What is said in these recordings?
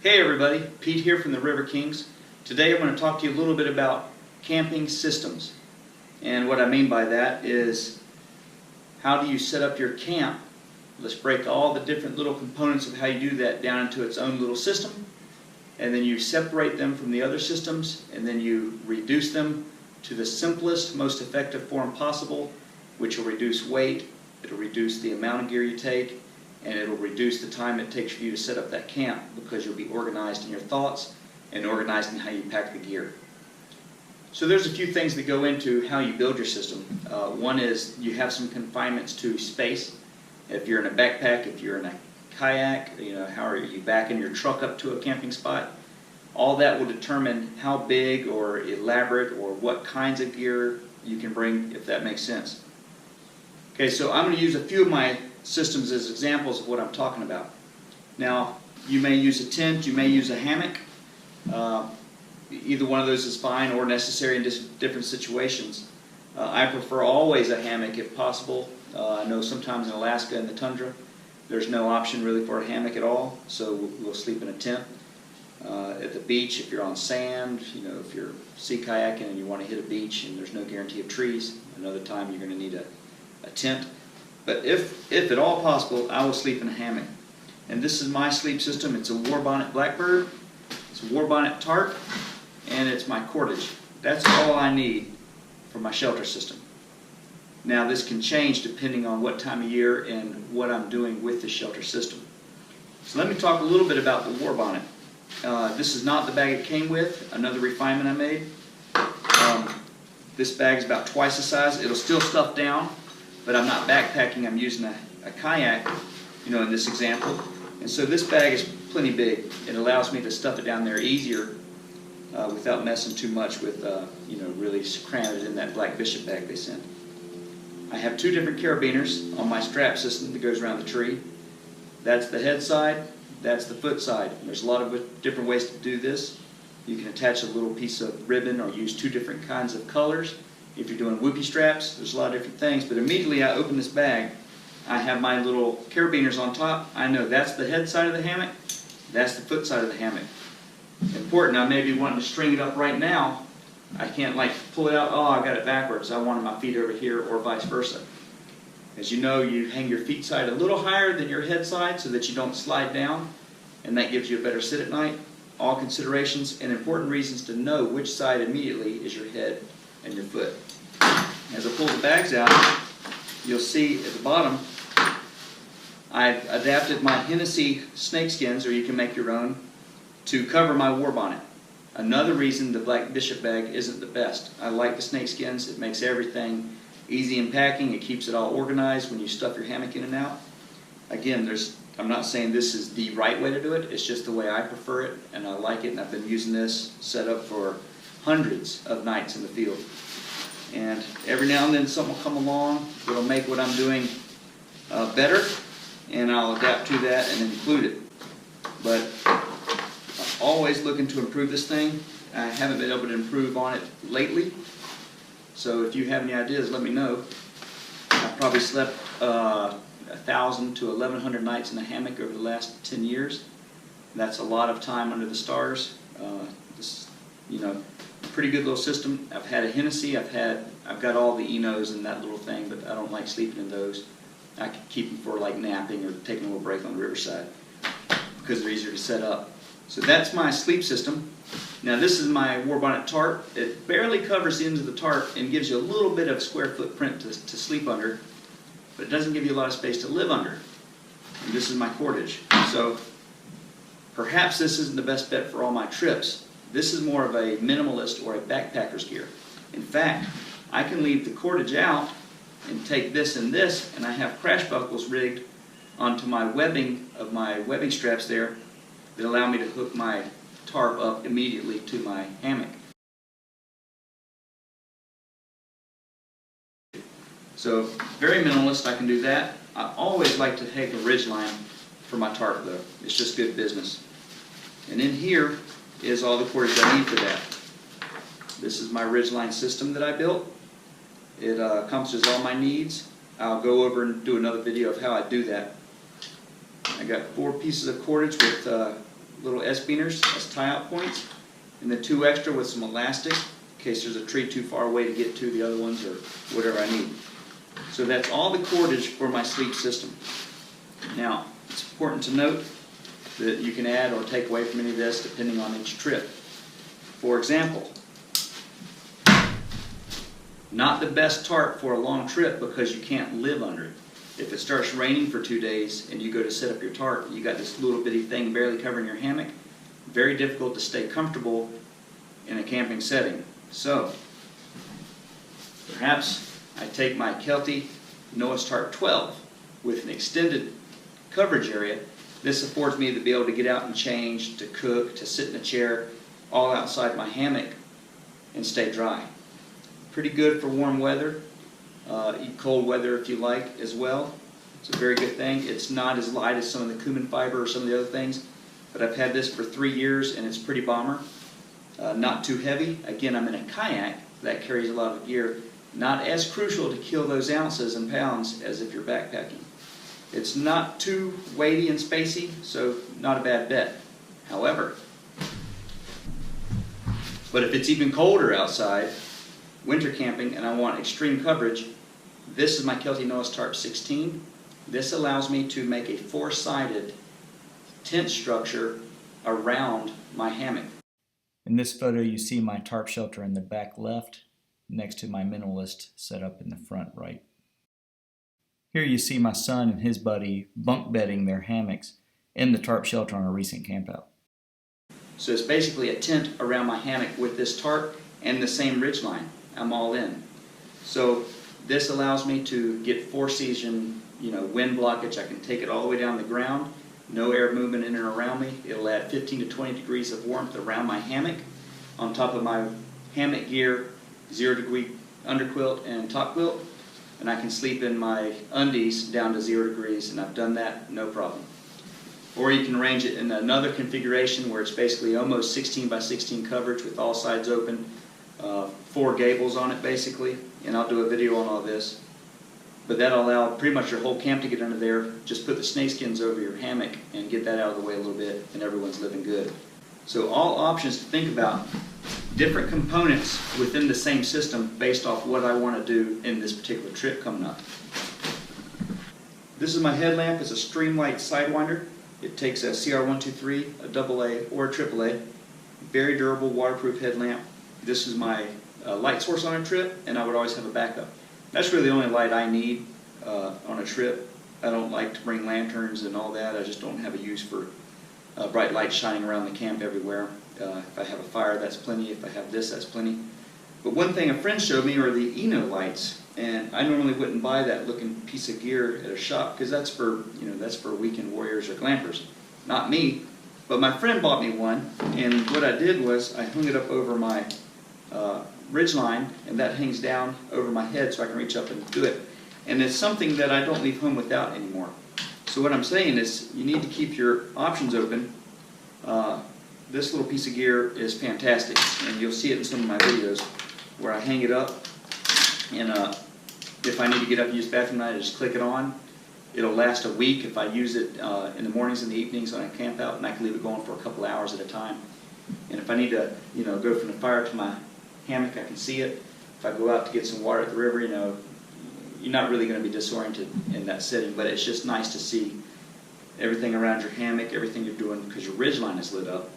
Hey everybody, Pete here from the River Kings. Today I'm going to talk to you a little bit about camping systems. And what I mean by that is, how do you set up your camp? Let's break all the different little components of how you do that down into its own little system. And then you separate them from the other systems, and then you reduce them to the simplest, most effective form possible, which will reduce weight, it'll reduce the amount of gear you take, and it'll reduce the time it takes for you to set up that camp, because you'll be organized in your thoughts and organized in how you pack the gear. So there's a few things that go into how you build your system. One is you have some confinements to space. If you're in a backpack, if you're in a kayak, how are you backing your truck up to a camping spot? All that will determine how big or elaborate or what kinds of gear you can bring, if that makes sense. Okay, so I'm going to use a few of my systems as examples of what I'm talking about. Now, you may use a tent, you may use a hammock. Either one of those is fine or necessary in different situations. I prefer always a hammock if possible. I know sometimes in Alaska in the tundra there's no option really for a hammock at all, so we'll sleep in a tent. At the beach, if you're on sand, if you're sea kayaking and you want to hit a beach and there's no guarantee of trees, another time you're going to need a tent. But if at all possible, I will sleep in a hammock. And this is my sleep system. It's a Warbonnet Blackbird, it's a Warbonnet tarp, and it's my cordage. That's all I need for my shelter system. Now this can change depending on what time of year and what I'm doing with the shelter system. So let me talk a little bit about the Warbonnet. This is not the bag it came with, another refinement I made. This bag is about twice the size. It'll still stuff down, but I'm not backpacking, I'm using a kayak, in this example. And so this bag is plenty big. It allows me to stuff it down there easier without messing too much with, really cramming it in that Black Bishop bag they sent. I have two different carabiners on my strap system that goes around the tree. That's the head side, that's the foot side. There's a lot of different ways to do this. You can attach a little piece of ribbon or use two different kinds of colors. If you're doing whoopee straps, there's a lot of different things. But immediately I open this bag, I have my little carabiners on top. I know that's the head side of the hammock, that's the foot side of the hammock. Important, I may be wanting to string it up right now. I can't pull it out, oh, I got it backwards. I wanted my feet over here, or vice versa. As you know, you hang your feet side a little higher than your head side so that you don't slide down, and that gives you a better sit at night. All considerations and important reasons to know which side immediately is your head and your foot. As I pull the bags out, you'll see at the bottom I've adapted my Hennessy snakeskins, or you can make your own, to cover my Warbonnet. Another reason the Black Bishop bag isn't the best. I like the snakeskins. It makes everything easy in packing. It keeps it all organized when you stuff your hammock in and out. Again, I'm not saying this is the right way to do it. It's just the way I prefer it, and I like it, and I've been using this setup for hundreds of nights in the field. And every now and then something will come along that'll make what I'm doing better, and I'll adapt to that and include it. But I'm always looking to improve this thing. I haven't been able to improve on it lately, so if you have any ideas, let me know. I've probably slept 1,000 to 1,100 nights in a hammock over the last 10 years. That's a lot of time under the stars. This, pretty good little system. I've had a Hennessy. I've got all the Enos in that little thing, but I don't like sleeping in those. I could keep them for napping or taking a little break on the riverside because they're easier to set up. So that's my sleep system. Now this is my Warbonnet tarp. It barely covers the ends of the tarp and gives you a little bit of square footprint to sleep under, but it doesn't give you a lot of space to live under. And this is my cordage. So perhaps this isn't the best bet for all my trips. This is more of a minimalist or a backpacker's gear. In fact, I can leave the cordage out and take this and this, and I have crash buckles rigged onto my webbing of my webbing straps there that allow me to hook my tarp up immediately to my hammock. So very minimalist, I can do that. I always like to take a ridge line for my tarp though. It's just good business. And in here is all the cordage I need for that. This is my ridgeline system that I built. It accomplishes all my needs. I'll go over and do another video of how I do that. I got 4 pieces of cordage with little S-beaners as tie-out points, and then 2 extra with some elastic in case there's a tree too far away to get to the other ones or whatever I need. So that's all the cordage for my sleep system. Now, it's important to note that you can add or take away from any of this depending on each trip. For example, not the best tarp for a long trip because you can't live under it. If it starts raining for 2 days and you go to set up your tarp, you got this little bitty thing barely covering your hammock, very difficult to stay comfortable in a camping setting. So, perhaps I take my Kelty Noah's Tarp 12 with an extended coverage area. This affords me to be able to get out and change, to cook, to sit in a chair, all outside my hammock and stay dry. Pretty good for warm weather. Eat cold weather if you like as well. It's a very good thing. It's not as light as some of the cumin fiber or some of the other things, but I've had this for 3 years and it's pretty bomber. Not too heavy. Again, I'm in a kayak that carries a lot of gear. Not as crucial to kill those ounces and pounds as if you're backpacking. It's not too weighty and spacey, so not a bad bet. However, but if it's even colder outside, winter camping, and I want extreme coverage, this is my Kelty Noah's Tarp 16. This allows me to make a 4-sided tent structure around my hammock. In this photo you see my tarp shelter in the back left, next to my minimalist setup in the front right. Here you see my son and his buddy bunk bedding their hammocks in the tarp shelter on a recent campout. So it's basically a tent around my hammock with this tarp and the same ridge line. I'm all in. So this allows me to get 4-season, wind blockage. I can take it all the way down the ground. No air movement in and around me. It'll add 15 to 20 degrees of warmth around my hammock. On top of my hammock gear, 0-degree underquilt and top quilt. And I can sleep in my undies down to 0 degrees, and I've done that no problem. Or you can arrange it in another configuration where it's basically almost 16 by 16 coverage with all sides open, 4 gables on it basically, and I'll do a video on all this. But that'll allow pretty much your whole camp to get under there. Just put the snakeskins over your hammock and get that out of the way a little bit, and everyone's living good. So all options to think about, different components within the same system based off what I want to do in this particular trip coming up. This is my headlamp. It's a streamline sidewinder. It takes a CR123, a AA, or a AAA. Very durable, waterproof headlamp. This is my light source on a trip, and I would always have a backup. That's really the only light I need on a trip. I don't like to bring lanterns and all that. I just don't have a use for bright lights shining around the camp everywhere. If I have a fire, that's plenty. If I have this, that's plenty. But one thing a friend showed me are the Eno lights, and I normally wouldn't buy that looking piece of gear at a shop because that's for weekend warriors or glampers. Not me, but my friend bought me one, and what I did was I hung it up over my ridge line, and that hangs down over my head so I can reach up and do it. And it's something that I don't leave home without anymore. So what I'm saying is you need to keep your options open. This little piece of gear is fantastic, and you'll see it in some of my videos where I hang it up, and if I need to get up and use the bathroom at night, I just click it on. It'll last a week if I use it in the mornings and the evenings when I camp out, and I can leave it going for a couple hours at a time. And if I need to go from the fire to my hammock, I can see it. If I go out to get some water at the river, you're not really going to be disoriented in that setting, but it's just nice to see everything around your hammock, everything you're doing, because your ridge line is lit up.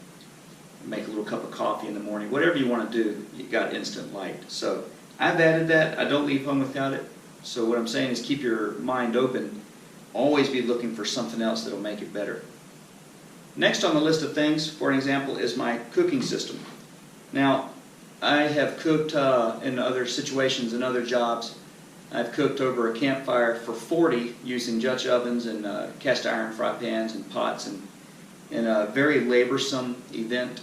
Make a little cup of coffee in the morning, whatever you want to do, you got instant light. So I've added that. I don't leave home without it. So what I'm saying is keep your mind open. Always be looking for something else that'll make it better. Next on the list of things, for an example, is my cooking system. Now, I have cooked in other situations and other jobs. I've cooked over a campfire for 40 using Dutch ovens and cast iron fry pans and pots, and in a very laborsome event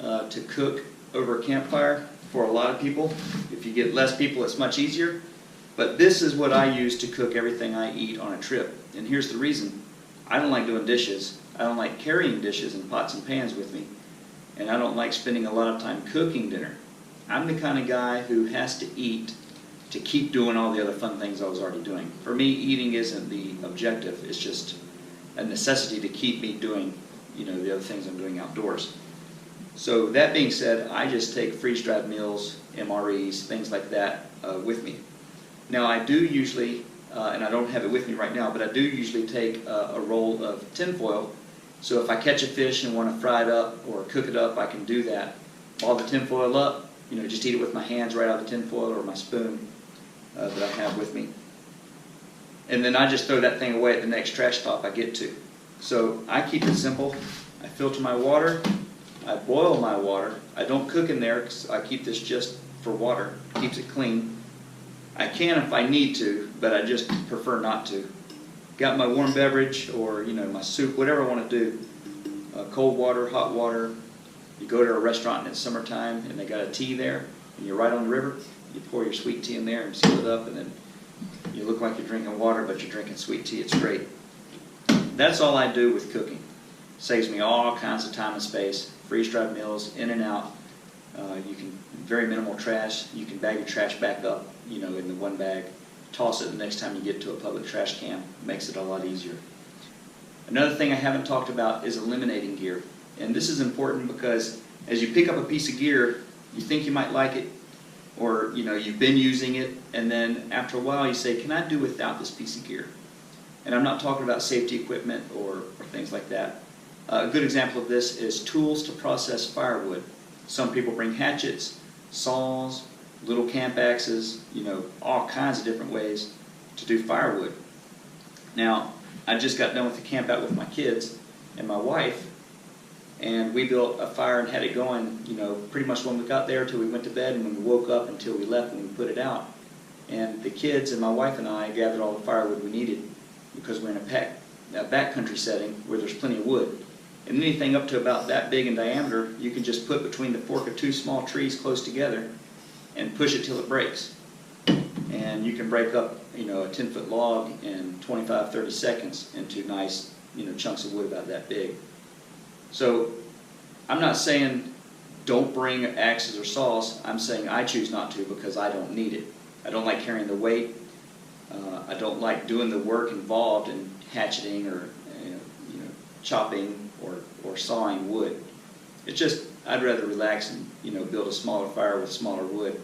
to cook over a campfire for a lot of people. If you get less people, it's much easier. But this is what I use to cook everything I eat on a trip. And here's the reason. I don't like doing dishes. I don't like carrying dishes and pots and pans with me. And I don't like spending a lot of time cooking dinner. I'm the kind of guy who has to eat to keep doing all the other fun things I was already doing. For me, eating isn't the objective. It's just a necessity to keep me doing the other things I'm doing outdoors. So that being said, I just take freeze-dried meals, MREs, things like that with me. Now I do usually, and I don't have it with me right now, but I do usually take a roll of tin foil. So if I catch a fish and want to fry it up or cook it up, I can do that. Ball the tin foil up, just eat it with my hands right out of the tin foil or my spoon that I have with me. And then I just throw that thing away at the next trash top I get to. So I keep it simple. I filter my water. I boil my water. I don't cook in there because I keep this just for water. It keeps it clean. I can if I need to, but I just prefer not to. Got my warm beverage or my soup, whatever I want to do. Cold water, hot water. You go to a restaurant and it's summertime and they got a tea there and you're right on the river. You pour your sweet tea in there and seal it up, and then you look like you're drinking water, but you're drinking sweet tea. It's great. That's all I do with cooking. Saves me all kinds of time and space. Freeze-dried meals, in and out. You can, very minimal trash. You can bag your trash back up, in the one bag. Toss it the next time you get to a public trash can. Makes it a lot easier. Another thing I haven't talked about is eliminating gear. And this is important because as you pick up a piece of gear, you think you might like it, or you've been using it, and then after a while you say, can I do without this piece of gear? And I'm not talking about safety equipment or things like that. A good example of this is tools to process firewood. Some people bring hatchets, saws, little camp axes, all kinds of different ways to do firewood. Now, I just got done with the camp out with my kids and my wife, and we built a fire and had it going, pretty much when we got there till we went to bed, and when we woke up until we left when we put it out. And the kids and my wife and I gathered all the firewood we needed because we're in a backcountry setting where there's plenty of wood. And anything up to about that big in diameter, you can just put between the fork of two small trees close together and push it till it breaks. And you can break up, a 10-foot log in 25-30 seconds into nice, chunks of wood about that big. So I'm not saying don't bring axes or saws. I'm saying I choose not to because I don't need it. I don't like carrying the weight. I don't like doing the work involved in hatcheting or chopping or sawing wood. It's just I'd rather relax and build a smaller fire with smaller wood.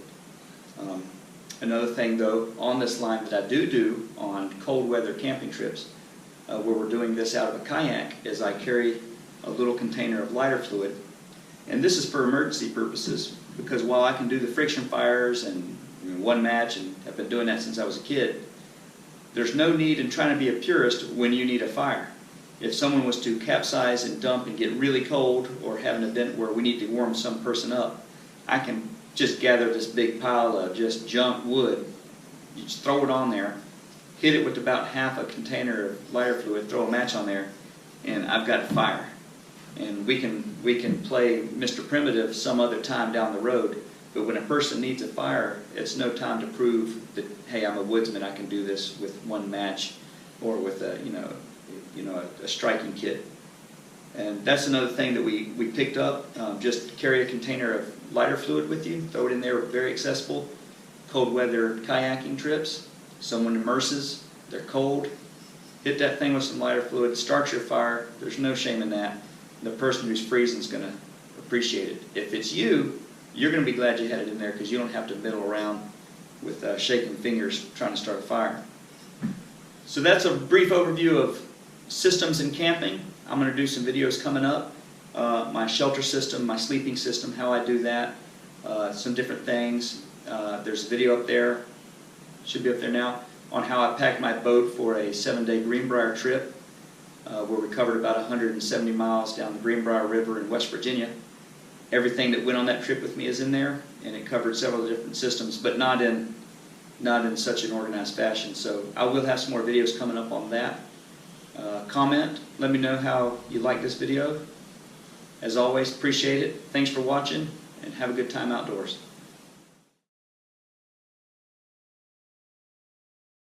Another thing though, on this line that I do on cold weather camping trips, where we're doing this out of a kayak, is I carry a little container of lighter fluid. And this is for emergency purposes, because while I can do the friction fires and one match, and have been doing that since I was a kid, there's no need in trying to be a purist when you need a fire. If someone was to capsize and dump and get really cold, or have an event where we need to warm some person up, I can just gather this big pile of just junk wood, you just throw it on there, hit it with about half a container of lighter fluid, throw a match on there, and I've got a fire. And we can play Mr. Primitive some other time down the road, but when a person needs a fire, it's no time to prove that, hey, I'm a woodsman, I can do this with one match or with a striking kit. And that's another thing that we picked up. Just carry a container of lighter fluid with you, throw it in there, very accessible. Cold weather kayaking trips, someone immerses, they're cold, hit that thing with some lighter fluid, start your fire, there's no shame in that. The person who's freezing is going to appreciate it. If it's you, you're going to be glad you had it in there because you don't have to fiddle around with shaking fingers trying to start a fire. So that's a brief overview of systems in camping. I'm going to do some videos coming up. My shelter system, my sleeping system, how I do that, some different things. There's a video up there, should be up there now, on how I packed my boat for a 7-day Greenbrier trip. Where we covered about 170 miles down the Greenbrier River in West Virginia. Everything that went on that trip with me is in there, and it covered several different systems, but not in such an organized fashion. So I will have some more videos coming up on that. Comment, let me know how you like this video. As always, appreciate it. Thanks for watching, and have a good time outdoors.